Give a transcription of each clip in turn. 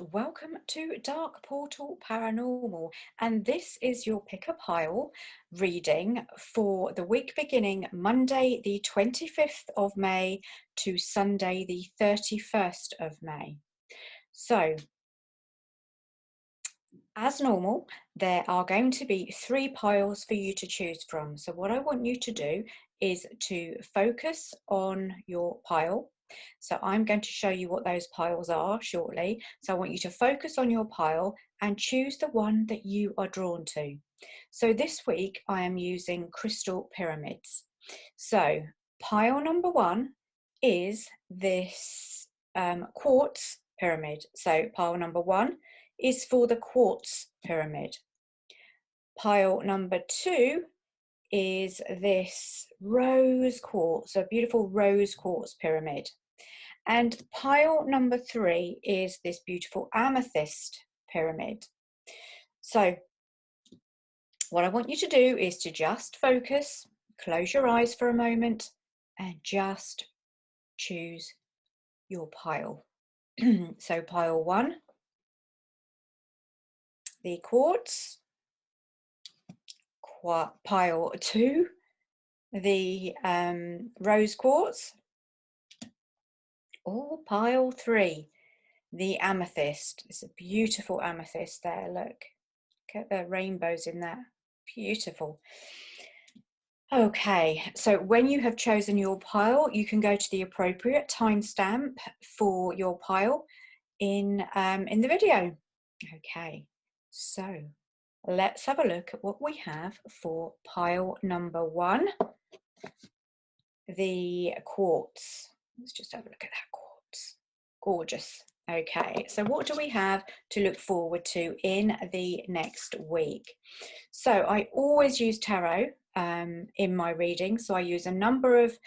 welcome to Dark Portal Paranormal, and this is your pick a pile reading for the week beginning Monday the 25th of May to Sunday the 31st of May. So as normal, there are going to be 3 piles for you to choose from. So what I want you to do is to focus on your pile. So I'm going to show you what those piles are shortly. So I want you to focus on your pile and choose the one that you are drawn to. So this week I am using crystal pyramids. So pile number 1 is this quartz pyramid. So pile number 1 is for the quartz pyramid. Pile number 2 is this rose quartz, a beautiful rose quartz pyramid. And pile number 3 is this beautiful amethyst pyramid. So what I want you to do is to just focus, close your eyes for a moment, and just choose your pile. So pile 1, the quartz. Pile 2, the rose quartz. Or pile 3, the amethyst. It's a beautiful amethyst there, look at the rainbows in that, beautiful. Okay, so when you have chosen your pile, you can go to the appropriate timestamp for your pile in the video. Okay, so let's have a look at what we have for pile number 1, the quartz. Let's just have a look at that quartz. Gorgeous. Okay, so what do we have to look forward to in the next week? So I always use tarot in my reading. So I use a number of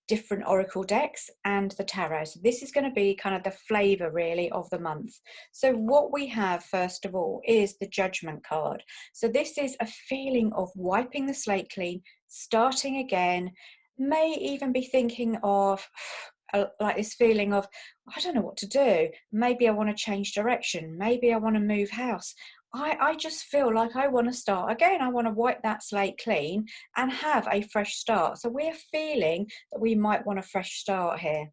different oracle decks and the tarot. So this is going to be kind of the flavor really of the month. So what we have first of all is the Judgment card. So this is a feeling of wiping the slate clean, starting again, may even be thinking of like this feeling of, I don't know what to do. Maybe I want to change direction. Maybe I want to move house. I just feel like I want to start again. I want to wipe that slate clean and have a fresh start. So we're feeling that we might want a fresh start here.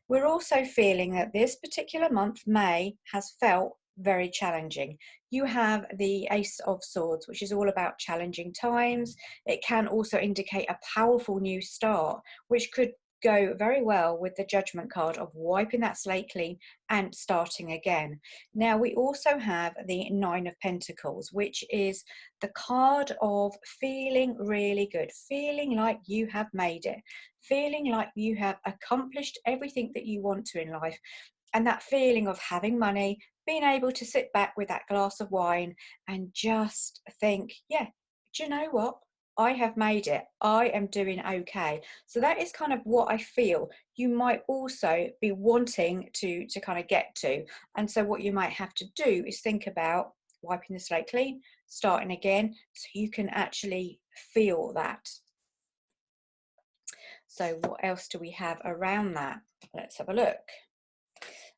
We're also feeling that this particular month, May, has felt very challenging. You have the Ace of Swords, which is all about challenging times. It can also indicate a powerful new start, which could go very well with the Judgment card of wiping that slate clean and starting again. Now we also have the 9 of Pentacles, which is the card of feeling really good, feeling like you have made it, feeling like you have accomplished everything that you want to in life, and that feeling of having money, being able to sit back with that glass of wine and just think, yeah, do you know what? I have made it. I am doing okay. So that is kind of what I feel you might also be wanting to kind of get to. And so what you might have to do is think about wiping the slate clean, starting again, so you can actually feel that. So what else do we have around that? Let's have a look.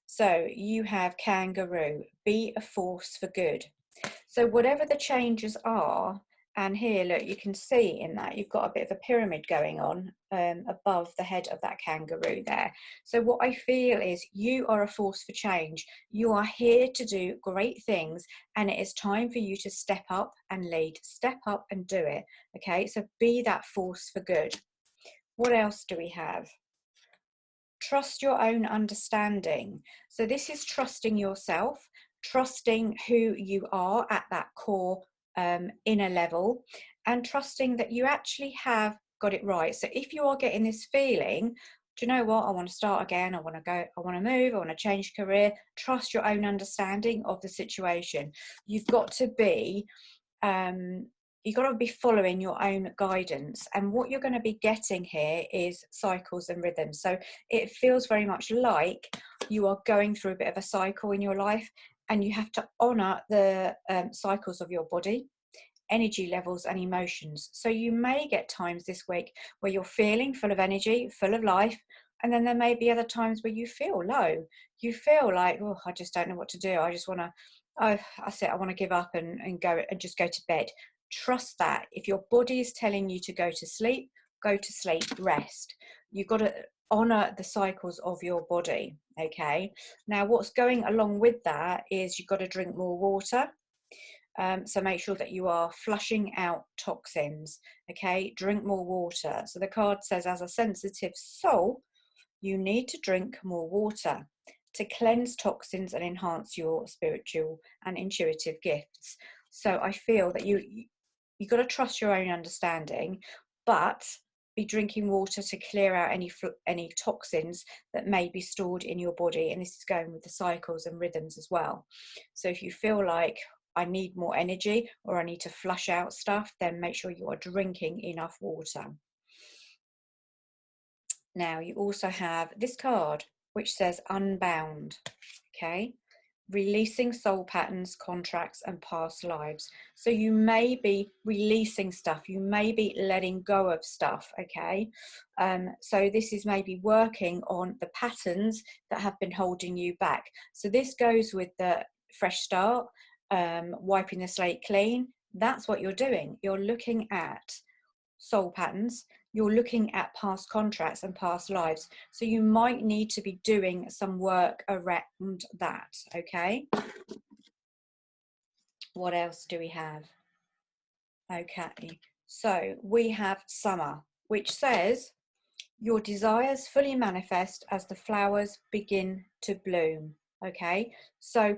So you have Kangaroo, be a force for good. So whatever the changes are, and here, look, you can see in that you've got a bit of a pyramid going on above the head of that kangaroo there. So what I feel is you are a force for change. You are here to do great things, and it is time for you to step up and lead. Step up and do it. Okay, so be that force for good. What else do we have? Trust your own understanding. So this is trusting yourself, trusting who you are at that core inner level, and trusting that you actually have got it right. So if you are getting this feeling, do you know what, I want to start again, I want to go, I want to move, I want to change career, trust your own understanding of the situation. You've got to be you've got to be following your own guidance, and what you're going to be getting here is cycles and rhythms. So it feels very much like you are going through a bit of a cycle in your life, and you have to honor the cycles of your body, energy levels and emotions. So you may get times this week where you're feeling full of energy, full of life, And then there may be other times where you feel low. You feel like, oh, I just don't know what to do. I just want to, I said, I want to give up and go and just go to bed. Trust that. If your body is telling you to go to sleep, rest. You've got to honor the cycles of your body. Okay. Now, what's going along with that is you've got to drink more water. So make sure that you are flushing out toxins. Okay, drink more water. So the card says, as a sensitive soul, you need to drink more water to cleanse toxins and enhance your spiritual and intuitive gifts. So I feel that you've got to trust your own understanding, but be drinking water to clear out any toxins that may be stored in your body. And this is going with the cycles and rhythms as well. So if you feel like I need more energy or I need to flush out stuff, then make sure you are drinking enough water. Now you also have this card which says unbound. Okay, releasing soul patterns, contracts and past lives. So you may be releasing stuff, you may be letting go of stuff. Okay, so this is maybe working on the patterns that have been holding you back. So this goes with the fresh start, wiping the slate clean. That's what you're doing. You're looking at soul patterns, you're looking at past contracts and past lives. So you might need to be doing some work around that. Okay, what else do we have? Okay, so we have summer, which says your desires fully manifest as the flowers begin to bloom. Okay, so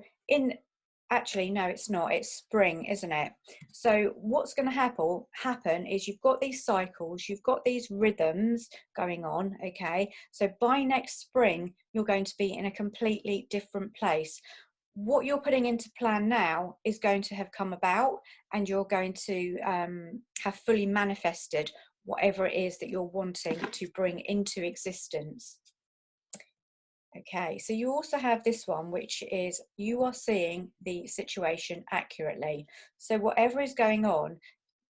actually, no, it's not. It's spring, isn't it? So what's going to happen is you've got these cycles, you've got these rhythms going on, okay? So by next spring, you're going to be in a completely different place. What you're putting into plan now is going to have come about, and you're going to have fully manifested whatever it is that you're wanting to bring into existence. Okay, so you also have this one, which is you are seeing the situation accurately. So whatever is going on,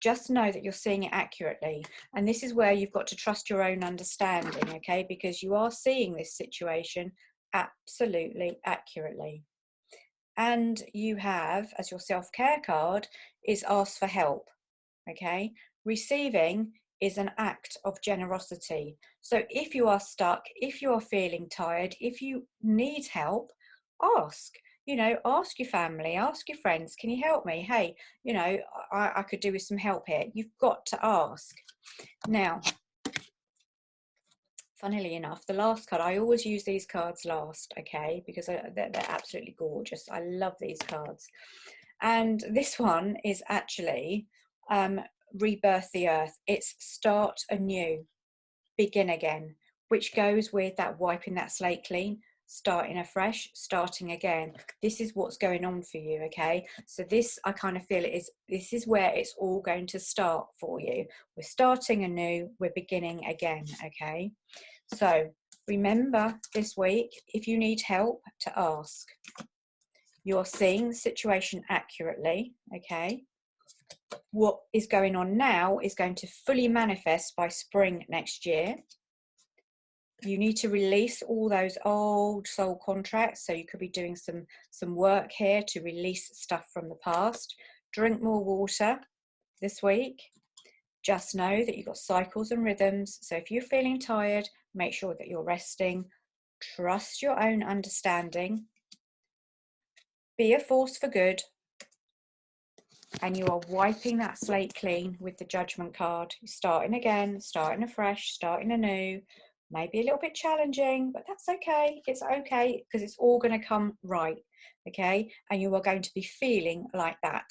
just know that you're seeing it accurately. And this is where you've got to trust your own understanding, okay? Because you are seeing this situation absolutely accurately. And you have, as your self-care card, is ask for help, okay? Receiving is an act of generosity. So if you are stuck, if you are feeling tired, if you need help, ask. You know, ask your family, ask your friends, can you help me? Hey, you know, I could do with some help here. You've got to ask. Now, funnily enough, the last card, I always use these cards last, okay, because they're absolutely gorgeous. I love these cards. And this one is actually rebirth the earth. It's start anew, begin again, which goes with that wiping that slate clean, starting afresh, starting again. This is what's going on for you, okay? So this, I kind of feel this is where it's all going to start for you. We're starting anew, we're beginning again, okay? So remember this week, if you need help, to ask. You're seeing the situation accurately, okay? What is going on now is going to fully manifest by spring next year. You need to release all those old soul contracts. So you could be doing some work here to release stuff from the past. Drink more water this week. Just know that you've got cycles and rhythms. So if you're feeling tired, make sure that you're resting. Trust your own understanding. Be a force for good. And you are wiping that slate clean with the judgment card. You're starting again, starting afresh, starting anew. Maybe a little bit challenging, but that's okay. It's okay, because it's all going to come right, okay? And you are going to be feeling like that,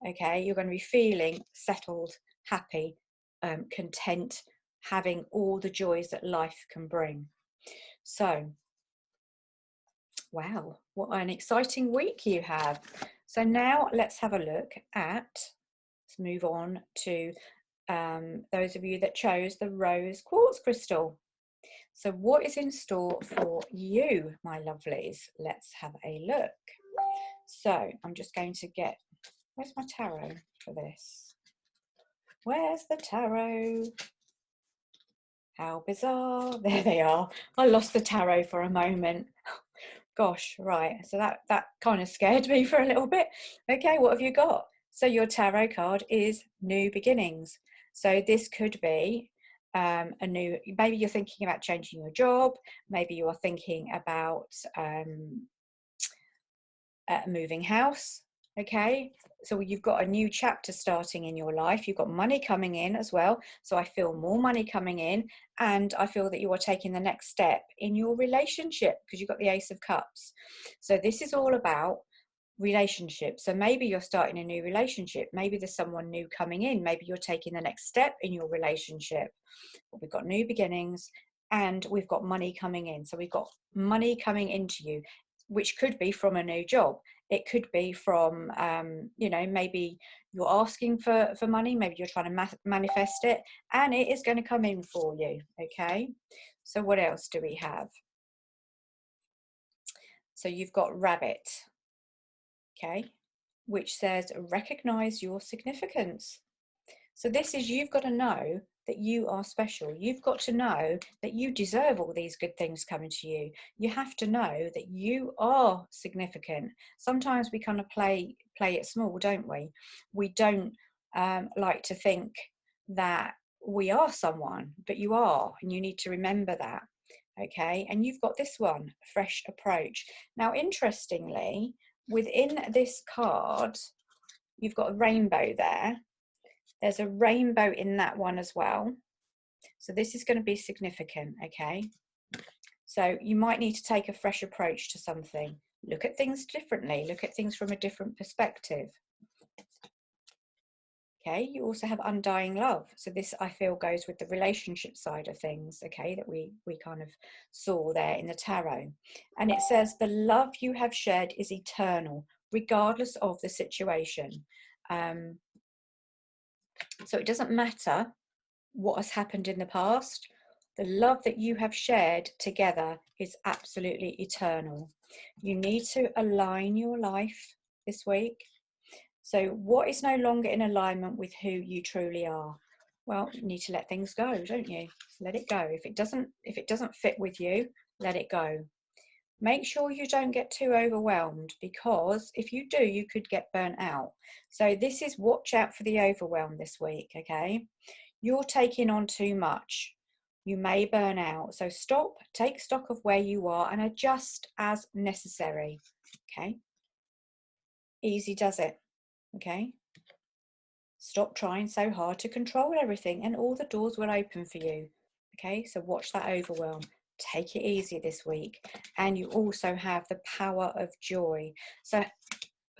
okay? You're going to be feeling settled, happy, content, having all the joys that life can bring. So, wow, what an exciting week you have. So now let's have a look at, let's move on to those of you that chose the rose quartz crystal. So what is in store for you, my lovelies? Let's have a look. So I'm just going to get, where's my tarot for this? Where's the tarot? How bizarre. There they are. I lost the tarot for a moment. Gosh, right. So that kind of scared me for a little bit. Okay, what have you got? So your tarot card is new beginnings. So this could be a new, maybe you're thinking about changing your job. Maybe you are thinking about moving house. Okay, so you've got a new chapter starting in your life. You've got money coming in as well. So I feel more money coming in, and I feel that you are taking the next step in your relationship because you've got the Ace of Cups. So this is all about relationships. So maybe you're starting a new relationship. Maybe there's someone new coming in. Maybe you're taking the next step in your relationship. We've got new beginnings, and we've got money coming in. So we've got money coming into you, which could be from a new job. It could be from, you know, maybe you're asking for money, maybe you're trying to manifest it, and it is going to come in for you. Okay, so what else do we have? So you've got rabbit, okay, which says recognize your significance. So this is, you've got to know that you are special. You've got to know that you deserve all these good things coming to you. You have to know that you are significant. Sometimes we kind of play it small, don't we? We don't like to think that we are someone, but you are, and you need to remember that. Okay, and you've got this one, fresh approach. Now, interestingly, within this card, you've got a rainbow there. There's a rainbow in that one as well. So this is going to be significant, okay? So you might need to take a fresh approach to something. Look at things differently. Look at things from a different perspective. Okay, you also have undying love. So this, I feel, goes with the relationship side of things, okay, that we kind of saw there in the tarot. And it says, the love you have shared is eternal, regardless of the situation. So it doesn't matter what has happened in the past. The love that you have shared together is absolutely eternal. You need to align your life this week. So what is no longer in alignment with who you truly are? Well, you need to let things go, don't you? Let it go. If it doesn't fit with you, let it go. Make sure you don't get too overwhelmed, because if you do, you could get burnt out. So this is, watch out for the overwhelm this week, okay? You're taking on too much. You may burn out. So stop, take stock of where you are, and adjust as necessary, okay? Easy does it, okay? Stop trying so hard to control everything, and all the doors will open for you, okay? So watch that overwhelm. Take it easy this week. And you also have the power of joy. So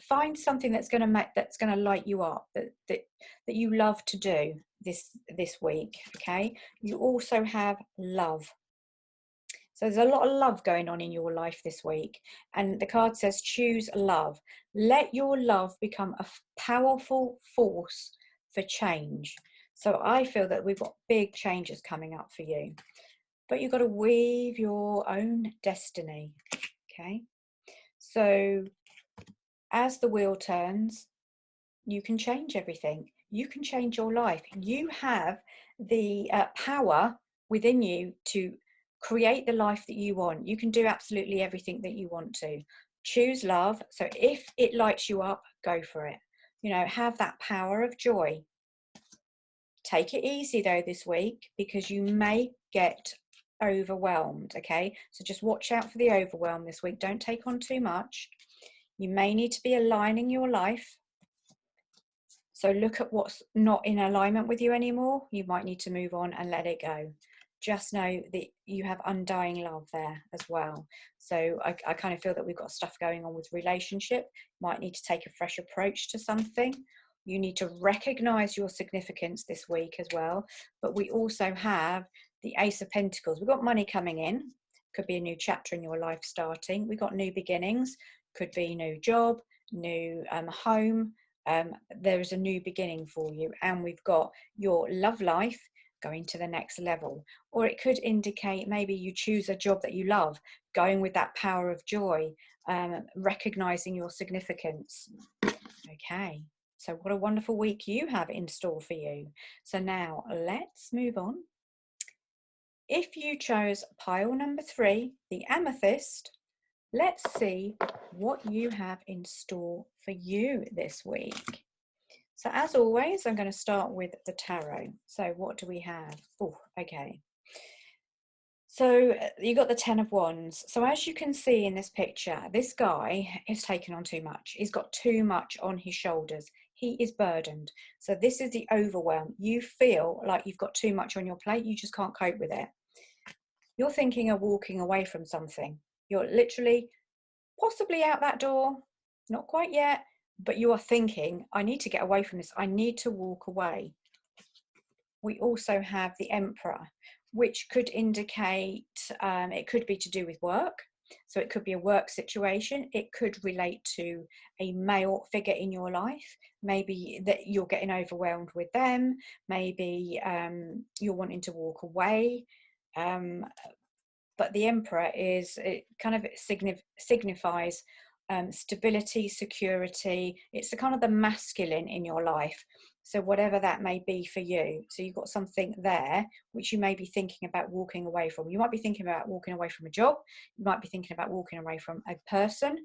find something that's going to light you up, that you love to do this week, okay? You also have love. So there's a lot of love going on in your life this week, and the card says choose love. Let your love become a powerful force for change. So I feel that we've got big changes coming up for you, but you've got to weave your own destiny, okay? So as the wheel turns, you can change everything. You can change your life. You have the power within you to create the life that you want. You can do absolutely everything that you want to. Choose love. So if it lights you up, go for it. You know, have that power of joy. Take it easy though this week, because you may get overwhelmed, okay? So just watch out for the overwhelm this week. Don't take on too much. You may need to be aligning your life. So look at what's not in alignment with you anymore. You might need to move on and let it go. Just know that you have undying love there as well. So I kind of feel that we've got stuff going on with relationship. Might need to take a fresh approach to something. You need to recognize your significance this week as well. But we also have the Ace of Pentacles. We've got money coming in. Could be a new chapter in your life starting. We've got new beginnings. Could be new job, new home. There is a new beginning for you, and we've got your love life going to the next level. Or it could indicate maybe you choose a job that you love, going with that power of joy, recognizing your significance. Okay, so what a wonderful week you have in store for you. So now let's move on If you chose pile number 3, the amethyst, let's see what you have in store for you this week. So as always, I'm going to start with the tarot. So what do we have? Oh, okay. So you got the 10 of Wands. So as you can see in this picture, this guy is taking on too much. He's got too much on his shoulders. He is burdened. So this is the overwhelm. You feel like you've got too much on your plate. You just can't cope with it. You're thinking of walking away from something. You're literally possibly out that door. Not quite yet, but you are thinking, I need to get away from this. I need to walk away. We also have the Emperor, which could indicate it could be to do with work. So it could be a work situation. It could relate to a male figure in your life. Maybe that you're getting overwhelmed with them. Maybe you're wanting to walk away. But the Emperor is, it kind of signifies stability, security. It's the kind of the masculine in your life. So whatever that may be for you. So you've got something there which you may be thinking about walking away from. You might be thinking about walking away from a job. You might be thinking about walking away from a person.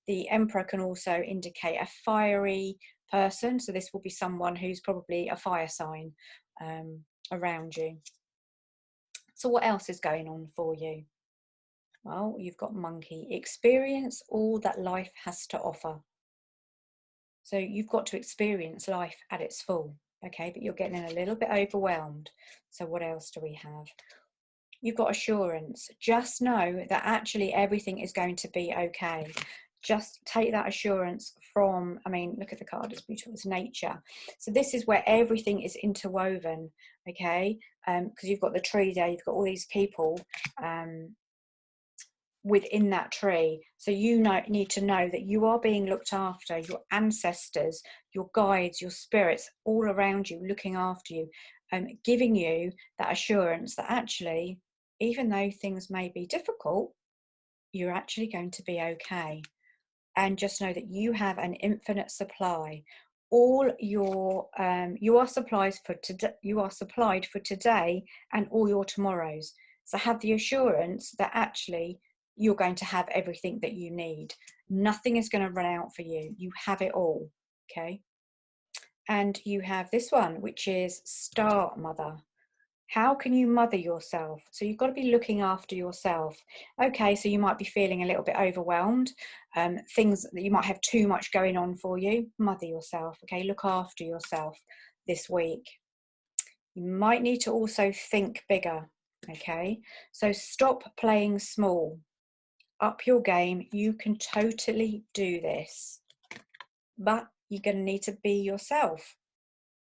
The Emperor can also indicate a fiery person. So this will be someone who's probably a fire sign around you. So what else is going on for you? Well, you've got Monkey. Experience all that life has to offer. So you've got to experience life at its full, okay? But you're getting a little bit overwhelmed. So what else do we have? You've got assurance. Just know that actually everything is going to be okay. Just take that assurance from, I mean, look at the card, it's beautiful, it's nature. So this is where everything is interwoven, okay? Because you've got the tree there, you've got all these people within that tree. So you need to know that you are being looked after, your ancestors, your guides, your spirits, all around you, looking after you, giving you that assurance that actually, even though things may be difficult, you're actually going to be okay. And just know that you have an infinite supply. All your you are supplied for today and all your tomorrows. So have the assurance that actually you're going to have everything that you need. Nothing is going to run out for you. You have it all. Okay. And you have this one, which is Star Mother. How can you mother yourself? So you've got to be looking after yourself. Okay, so you might be feeling a little bit overwhelmed. Things that you might have too much going on for you. Mother yourself. Okay, look after yourself this week. You might need to also think bigger. Okay, so stop playing small. Up your game. You can totally do this. But you're going to need to be yourself.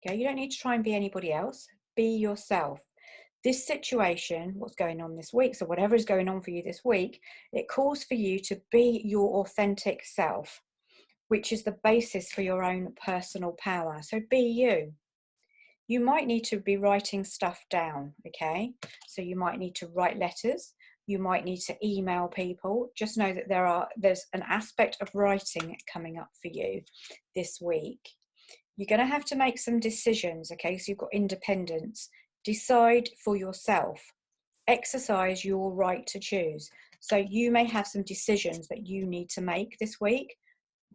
Okay, you don't need to try and be anybody else. Be yourself. This situation, what's going on this week, so whatever is going on for you this week, it calls for you to be your authentic self, which is the basis for your own personal power. So be you. You might need to be writing stuff down, okay? So you might need to write letters. You might need to email people. Just know that there's an aspect of writing coming up for you this week. You're going to have to make some decisions, okay? So you've got independence. Decide for yourself. Exercise your right to choose. So you may have some decisions that you need to make this week,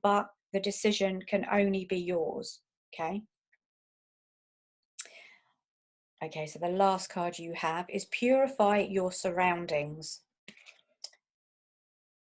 but the decision can only be yours, okay? Okay, so the last card you have is Purify Your Surroundings.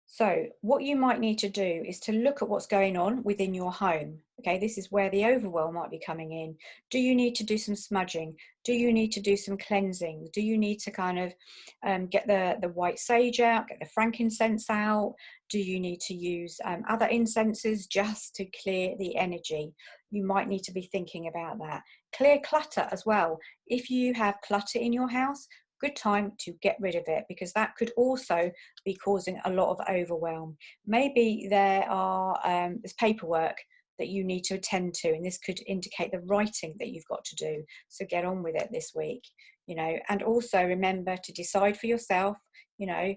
So what you might need to do is to look at what's going on within your home. Okay, this is where the overwhelm might be coming in. Do you need to do some smudging? Do you need to do some cleansing? Do you need to kind of get the white sage out, get the frankincense out? Do you need to use other incenses just to clear the energy? You might need to be thinking about that. Clear clutter as well. If you have clutter in your house, good time to get rid of it, because that could also be causing a lot of overwhelm. Maybe there's paperwork that you need to attend to, and this could indicate the writing that you've got to do. So get on with it this week, you know, and also remember to decide for yourself. You know,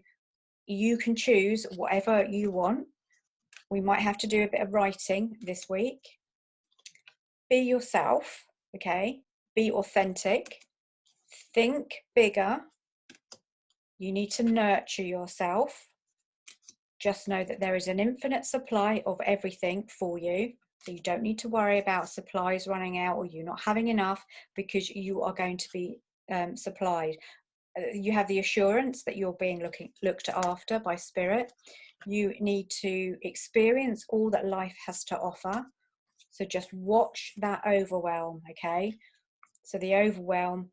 you can choose whatever you want. We might have to do a bit of writing this week. Be yourself, okay? Be authentic. think bigger. You need to nurture yourself. Just know that there is an infinite supply of everything for you. So you don't need to worry about supplies running out or you not having enough, because you are going to be supplied. You have the assurance that you're being looked after by spirit. You need to experience all that life has to offer. So just watch that overwhelm, okay? So the overwhelm,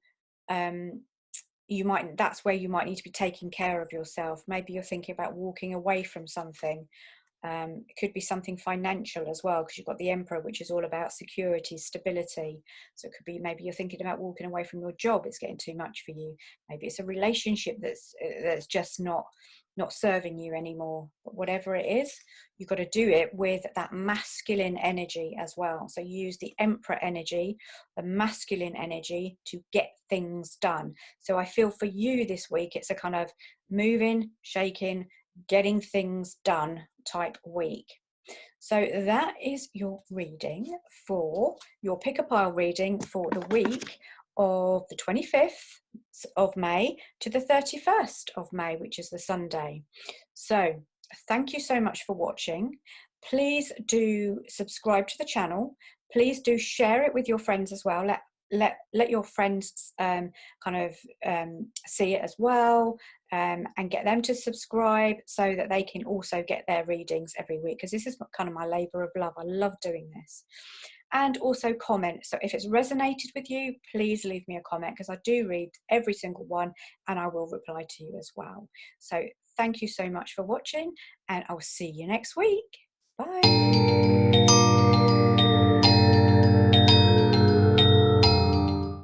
that's where you might need to be taking care of yourself. Maybe you're thinking about walking away from something. It could be something financial as well, because you've got the Emperor, which is all about security, stability. So it could be, maybe you're thinking about walking away from your job. It's getting too much for you. Maybe it's a relationship that's just not serving you anymore. But whatever it is, you've got to do it with that masculine energy as well. So use the Emperor energy, the masculine energy, to get things done. So I feel for you this week, it's a kind of moving, shaking, getting things done type week. So that is your reading, for your pick a pile reading for the week of the 25th of May to the 31st of May, which is the Sunday. So thank you so much for watching. Please do subscribe to the channel. Please do share it with your friends as well. Let your friends see it as well, and get them to subscribe so that they can also get their readings every week, because this is kind of my labor of love. I love doing this. And also comment. So if it's resonated with you, please leave me a comment, because I do read every single one and I will reply to you as well. So thank you so much for watching, and I'll see you next week. Bye.